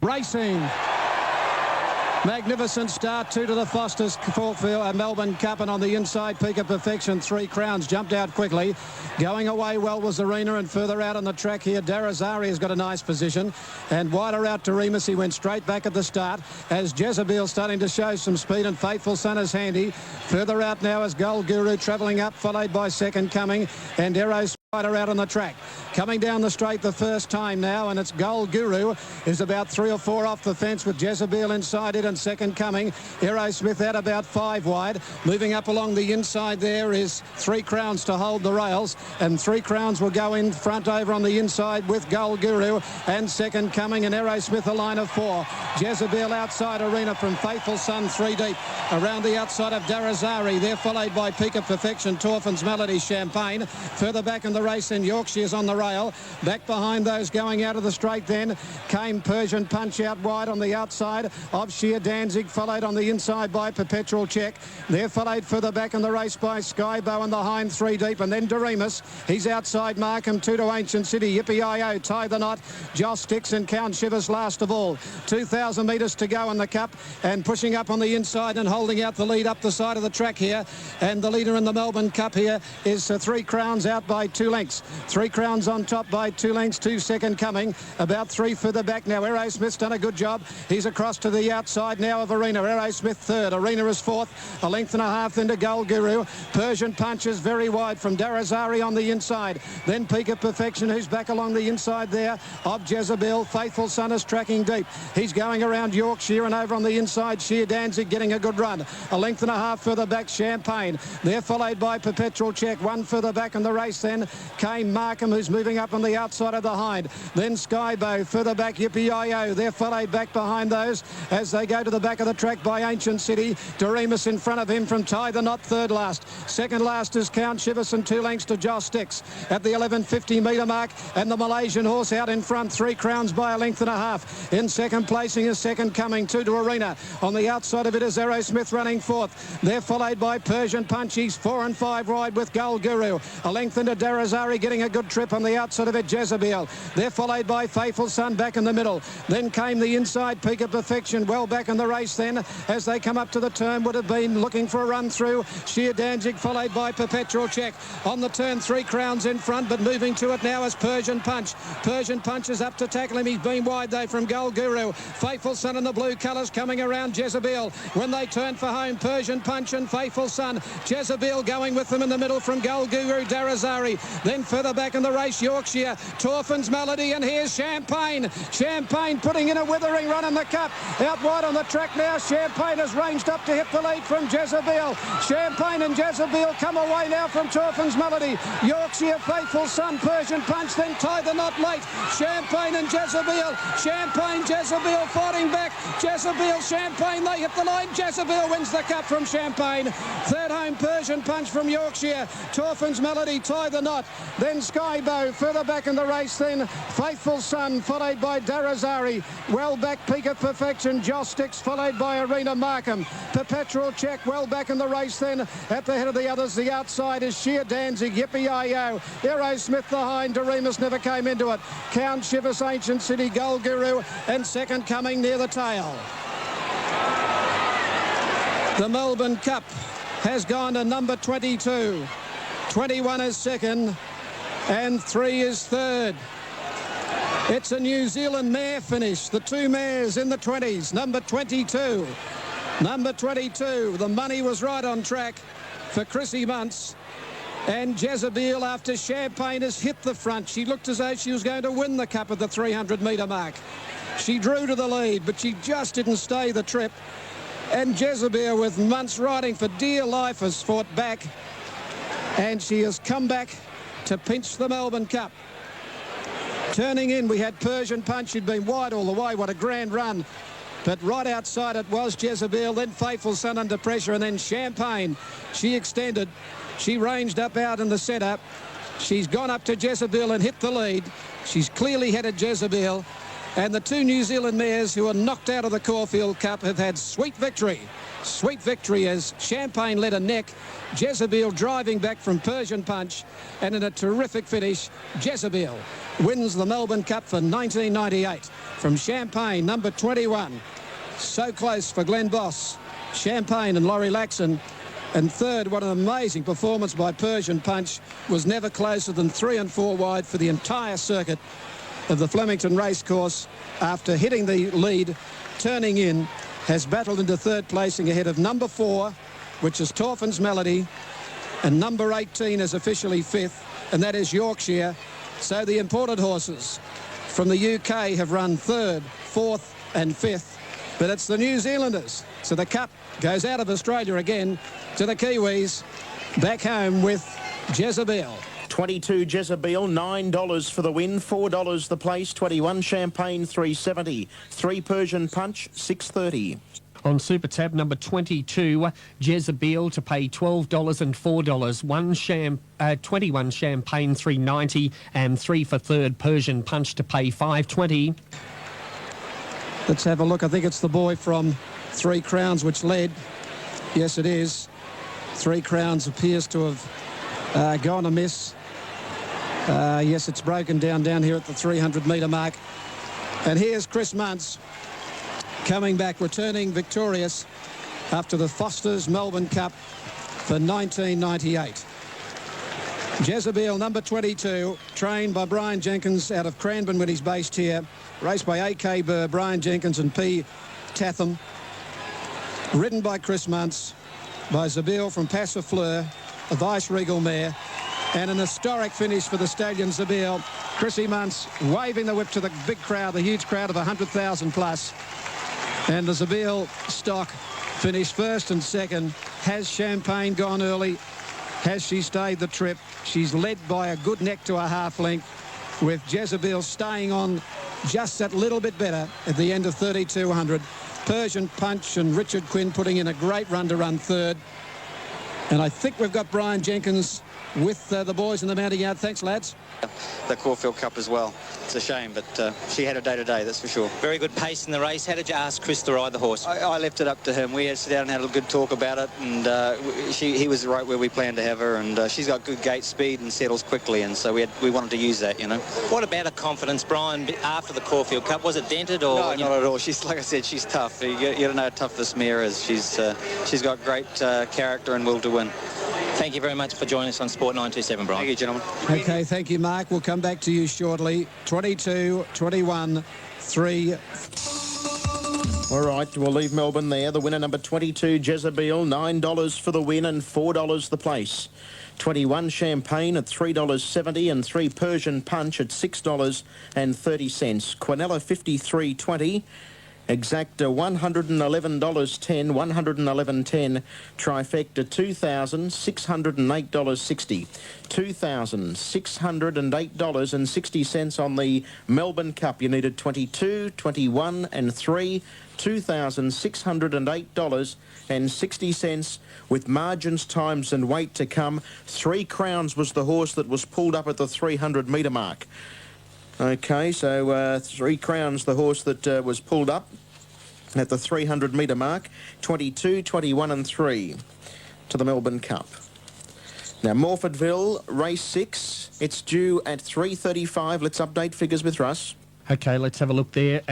Racing. Magnificent start, 2 to the Foster's Melbourne Cup, and on the inside, Peak of Perfection, 3 Crowns, jumped out quickly. Going away well was Arena, and further out on the track here, Darazari has got a nice position, and wider out to Remus. He went straight back at the start as Jezebel starting to show some speed, and Faithful Son is handy. Further out now is Gold Guru travelling up, followed by Second Coming, and Eros wider out on the track. Coming down the straight the first time now, and it's Gold Guru is about 3 or 4 off the fence with Jezebel inside it, and Second Coming. Aerosmith out about 5 wide. Moving up along the inside there is 3 Crowns to hold the rails, and 3 Crowns will go in front over on the inside with Gold Guru and Second Coming, and Aerosmith a line of 4. Jezebel outside Arena from Faithful Son 3 deep. Around the outside of Darazari, they're followed by Peak of Perfection, Torfin's Melody, Champagne. Further back in the race in Yorkshire's on the rail. Back behind those going out of the straight then came Persian Punch out wide on the outside of Sheer Danzig, followed on the inside by Perpetual Check. They're followed further back in the race by Skybow and the Hind 3 deep, and then Doremus. He's outside Markham, 2 to Ancient City. Yippee-I-O, Tie the Knot, Joss Sticks and Count Shivers last of all. 2,000 metres to go in the Cup, and pushing up on the inside and holding out the lead up the side of the track here. And the leader in the Melbourne Cup here is 3 Crowns out by 2 lengths. 3 Crowns on top by 2 lengths, 2 Second Coming. About 3 further back now. Aerosmith's done a good job. He's across to the outside now of Arena. Aerosmith third. Arena is fourth. A length and a half into Gold Guru. Persian Punch is very wide from Darazari on the inside. Then Peak of Perfection, who's back along the inside there of Jezebel. Faithful Son is tracking deep. He's going around Yorkshire, and over on the inside, Sheer Danzig getting a good run. A length and a half further back, Champagne. They're followed by Perpetual Check. 1 further back in the race then came Markham, who's moving up on the outside of the Hind. Then Skybow. Further back, Yippee-I-O. They're followed back behind those as they go to the back of the track by Ancient City. Doremus in front of him from Tie the Knot, third last. Second last is Count Shivers, and 2 lengths to Joss Sticks at the 1150 metre mark, and the Malaysian horse out in front, 3 Crowns by a length and a half. In second placing is Second Coming, 2 to Arena. On the outside of it is Aerosmith running fourth. They're followed by Persian Punch. He's 4 and 5 wide with Gold Guru. A length into Darazari getting a good trip on the outside of it, Jezebel. They're followed by Faithful Son back in the middle. Then came the inside, Peak of Perfection, well back in the race then as they come up to the turn, would have been looking for a run through. Sheer Danzig followed by Perpetual Check. On the turn, 3 Crowns in front, but moving to it now is Persian Punch. Persian Punch is up to tackle him. He's been wide though from Gold Guru. Faithful Son in the blue colours coming around Jezebel. When they turn for home, Persian Punch and Faithful Son. Jezebel going with them in the middle from Gold Guru, Darazari. Then further back in the race, Yorkshire, Torfin's Melody, and here's Champagne. Champagne putting in a withering run in the Cup. Out wide on the track now, Champagne has ranged up to hit the lead from Jezebel. Champagne and Jezebel come away now from Torfin's Melody. Yorkshire, Faithful Son, Persian Punch, then Tie the Knot late. Champagne and Jezebel. Champagne, Jezebel fighting back. Jezebel, Champagne, they hit the line. Jezebel wins the Cup from Champagne. Third home, Persian Punch from Yorkshire. Torfin's Melody, Tie the Knot. Then Skybow further back in the race then. Faithful Son followed by Darazari. Well back, Peak of Perfection. Joss Sticks followed by Arena Markham. Perpetual Check well back in the race then. At the head of the others, the outside is Sheer Danzig. Yippee-I-O. Aerosmith the Hind. Doremus never came into it. Count Shivers, Ancient City, Gold Guru, and Second Coming near the tail. The Melbourne Cup has gone to number 22. 21 is second, and 3 is third. It's a New Zealand mare finish. The 2 mares in the 20s. Number 22. Number 22. The money was right on track for Chrissy Muntz. And Jezebel, after Champagne has hit the front, she looked as though she was going to win the Cup at the 300 metre mark. She drew to the lead, but she just didn't stay the trip. And Jezebel, with Muntz riding for dear life, has fought back. And she has come back to pinch the Melbourne Cup. Turning in, we had Persian Punch, who'd been wide all the way. What a grand run. But right outside it was Jezebel, then Faithful Son under pressure, and then Champagne. She extended. She ranged up out in the centre. She's gone up to Jezebel and hit the lead. She's clearly headed Jezebel. And the two New Zealand mares who are knocked out of the Caulfield Cup have had sweet victory. Sweet victory as Champagne led a neck, Jezebel driving back from Persian Punch, and in a terrific finish, Jezebel wins the Melbourne Cup for 1998 from Champagne, number 21. So close for Glenn Boss, Champagne and Laurie Laxon. And third, what an amazing performance by Persian Punch, was never closer than 3 and 4 wide for the entire circuit of the Flemington Racecourse. After hitting the lead, turning in, has battled into third placing ahead of number 4, which is Torfin's Melody, and number 18 is officially fifth, and that is Yorkshire. So the imported horses from the UK have run third, fourth and fifth, but it's the New Zealanders. So the Cup goes out of Australia again to the Kiwis, back home with Jezebel. 22 Jezebel, $9 for the win, $4 the place, 21 Champagne, $3.70, 3 Persian Punch, $6.30. On Super Tab, number 22, Jezebel to pay $12 and $4. 21 Champagne, $3.90, and 3 for third Persian Punch to pay $5.20. Let's have a look. I think it's the boy from 3 Crowns which led. Yes, it is. 3 Crowns appears to have gone amiss. Yes, it's broken down here at the 300-metre mark. And here's Chris Muntz coming back, returning victorious after the Foster's Melbourne Cup for 1998. Jezebel, number 22, trained by Bryan Jenkins out of Cranbourne when he's based here. Raced by A.K. Burr, Bryan Jenkins and P. Tatham. Ridden by Chris Muntz, by Zabeel from Passifleur, a vice-regal mare. And an historic finish for the stallion Zabeel. Chrissy Muntz waving the whip to the big crowd, the huge crowd of 100,000 plus. And the Zabeel stock finished first and second. Has Champagne gone early? Has she stayed the trip? She's led by a good neck to a half length, with Jezebel staying on just that little bit better at the end of 3,200. Persian Punch and Richard Quinn putting in a great run to run third. And I think we've got Bryan Jenkins with the boys in the mounting yard. Thanks, lads. The Caulfield Cup as well. It's a shame, but she had a day-to-day, that's for sure. Very good pace in the race. How did you ask Chris to ride the horse? I left it up to him. We had sat down and had a good talk about it, and he was right where we planned to have her, and she's got good gate speed and settles quickly, and so we wanted to use that, you know. What about her confidence, Bryan, after the Caulfield Cup? Was it dented or? No, not at all. She's, like I said, she's tough. You don't know how tough this mare is. She's got great character and will to win. Thank you very much for joining us on Sport 927, Bryan. Thank you, gentlemen. Okay, thank you, Mark. We'll come back to you shortly. 22, 21, 3. All right, we'll leave Melbourne there. The winner, number 22, Jezebel, $9 for the win and $4 the place. 21 Champagne at $3.70 and 3 Persian Punch at $6.30. Quinella, $53.20. Exacta $111.10, $111.10. Trifecta $2,608.60. $2,608.60 on the Melbourne Cup. You needed 22, 21 and 3. $2,608.60 with margins, times and weight to come. 3 Crowns was the horse that was pulled up at the 300-metre mark. Okay, so 3 Crowns, the horse that was pulled up at the 300-metre mark. 22, 21 and 3 to the Melbourne Cup. Now, Morfordville, race 6. It's due at 3:35. Let's update figures with Russ. Okay, let's have a look there.